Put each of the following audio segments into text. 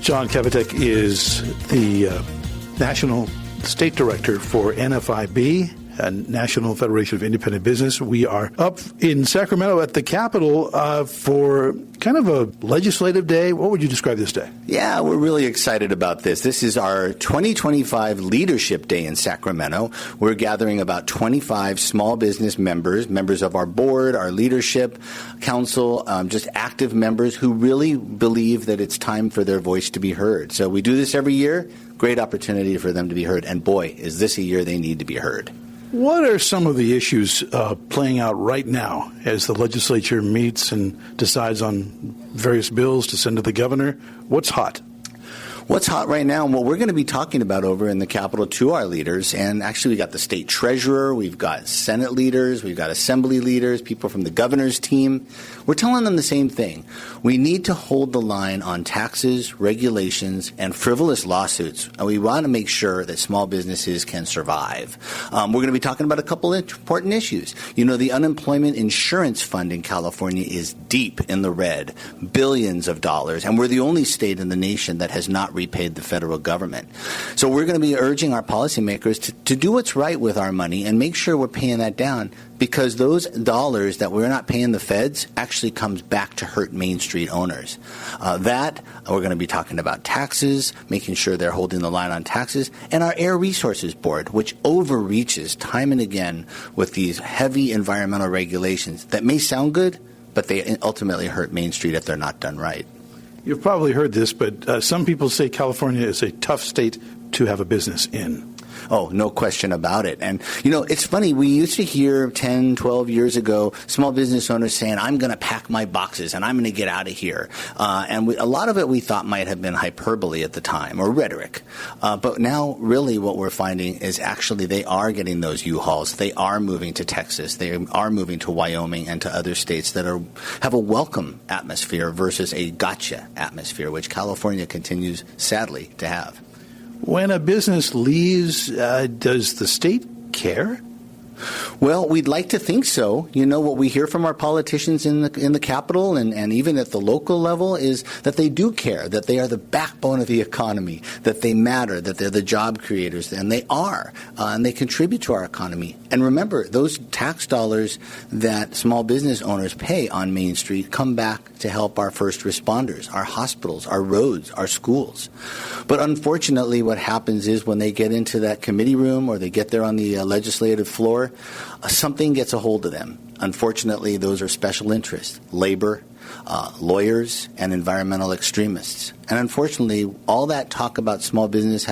John Kabateck is the National State Director for NFIB, National Federation of Independent Business. We are up in Sacramento at the Capitol for kind of a legislative day. What would you describe this day? Yeah, we're really excited about this. This is our 2025 Leadership Day in Sacramento. We're gathering about 25 small business members of our board, our leadership council, just active members who really believe that it's time for their voice to be heard. So we do this every year. Great opportunity for them to be heard. And boy, is this a year they need to be heard. What are some of the issues playing out right now as the legislature meets and decides on various bills to send to the governor? What's hot? What's hot right now and what we're going to be talking about over in the Capitol to our leaders, and actually we got the state treasurer, we've got Senate leaders, we've got assembly leaders, people from the governor's team. We're telling them the same thing. We need to hold the line on taxes, regulations, and frivolous lawsuits. And we want to make sure that small businesses can survive. We're going to be talking about a couple of important issues. You know, the unemployment insurance fund in California is deep in the red, billions of dollars, and we're the only state in the nation that has not repaid the federal government. So we're going to be urging our policymakers to do what's right with our money and make sure we're paying that down, because those dollars that we're not paying the feds actually comes back to hurt Main Street owners. We're going to be talking about taxes, making sure they're holding the line on taxes, and our Air Resources Board, which overreaches time and again with these heavy environmental regulations that may sound good, but they ultimately hurt Main Street if they're not done right. You've probably heard this, but some people say California is a tough state to have a business in. Oh, no question about it. And, you know, it's funny. We used to hear 10, 12 years ago, small business owners saying, I'm going to pack my boxes and I'm going to get out of here. A lot of it we thought might have been hyperbole at the time or rhetoric. But now really what we're finding is actually they are getting those U-Hauls. They are moving to Texas. They are moving to Wyoming and to other states that have a welcome atmosphere versus a gotcha atmosphere, which California continues, sadly, to have. When a business leaves, does the state care? Well, we'd like to think so. You know, what we hear from our politicians in the Capitol and even at the local level is that they do care, that they are the backbone of the economy, that they matter, that they're the job creators, and they are, and they contribute to our economy. And remember, those tax dollars that small business owners pay on Main Street come back to help our first responders, our hospitals, our roads, our schools. But unfortunately, what happens is when they get into that committee room or they get there on the legislative floor, something gets a hold of them. Unfortunately, those are special interests, labor, lawyers, and environmental extremists. And unfortunately, all that talk about small business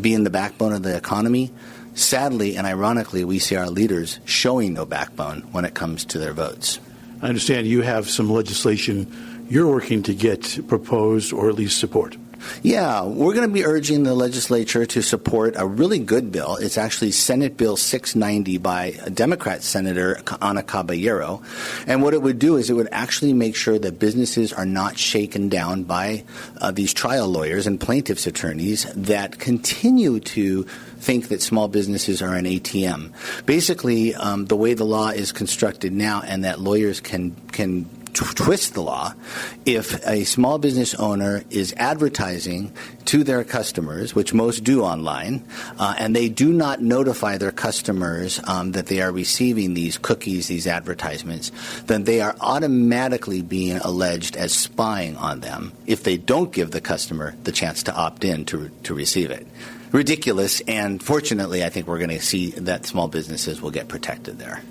being the backbone of the economy, sadly and ironically, we see our leaders showing no backbone when it comes to their votes. I understand you have some legislation you're working to get proposed or at least support. Yeah, we're going to be urging the legislature to support a really good bill. It's actually Senate Bill 690 by Democrat Senator Ana Caballero. And what it would do is it would actually make sure that businesses are not shaken down by these trial lawyers and plaintiffs' attorneys that continue to think that small businesses are an ATM. Basically, the way the law is constructed now and that lawyers can twist the law, if a small business owner is advertising to their customers, which most do online, and they do not notify their customers that they are receiving these cookies, these advertisements, then they are automatically being alleged as spying on them if they don't give the customer the chance to opt in to receive it. Ridiculous, and fortunately, I think we're going to see that small businesses will get protected there.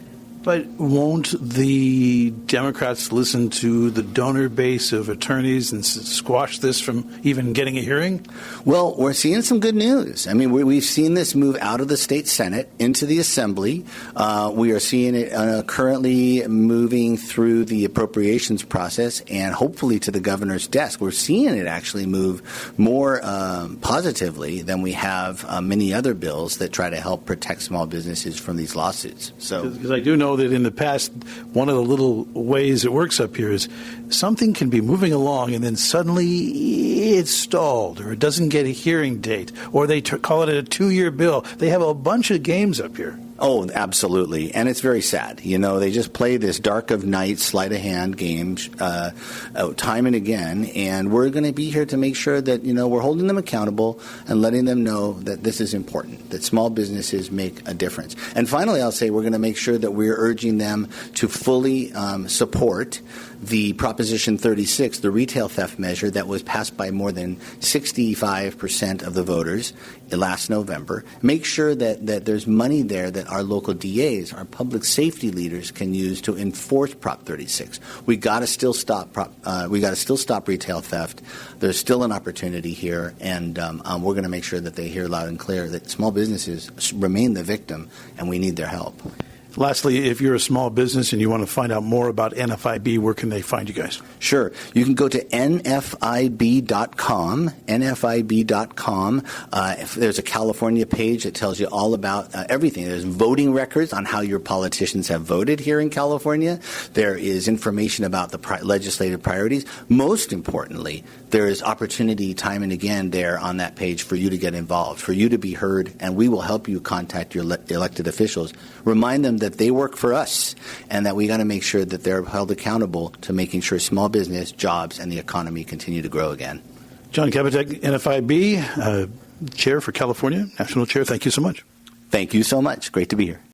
But won't the Democrats listen to the donor base of attorneys and squash this from even getting a hearing? Well, we're seeing some good news. I mean, we've seen this move out of the state Senate into the Assembly. We are seeing it currently moving through the appropriations process and hopefully to the governor's desk. We're seeing it actually move more positively than we have many other bills that try to help protect small businesses from these lawsuits. So, because I do know that in the past, one of the little ways it works up here is something can be moving along and then suddenly it's stalled or it doesn't get a hearing date or they call it a 2-year bill. They have a bunch of games up here. Oh, absolutely. And it's very sad. You know, they just play this dark of night, sleight of hand game time and again. And we're going to be here to make sure that, you know, we're holding them accountable and letting them know that this is important, that small businesses make a difference. And finally, I'll say we're going to make sure that we're urging them to fully support the Proposition 36, the retail theft measure that was passed by more than 65% of the voters last November. Make sure that there's money there that our local DAs, our public safety leaders can use to enforce Prop 36. We got to still stop retail theft. There's still an opportunity here, and we're going to make sure that they hear loud and clear that small businesses remain the victim, and we need their help. Lastly, if you're a small business and you want to find out more about NFIB, where can they find you guys? Sure. You can go to NFIB.com, NFIB.com. If there's a California page that tells you all about everything. There's voting records on how your politicians have voted here in California. There is information about the legislative priorities. Most importantly, there is opportunity time and again there on that page for you to get involved, for you to be heard, and we will help you contact your elected officials. Remind them that they work for us and that we got to make sure that they're held accountable to making sure small business, jobs, and the economy continue to grow again. John Kabateck, NFIB, Chair for California, National Chair, thank you so much. Thank you so much. Great to be here.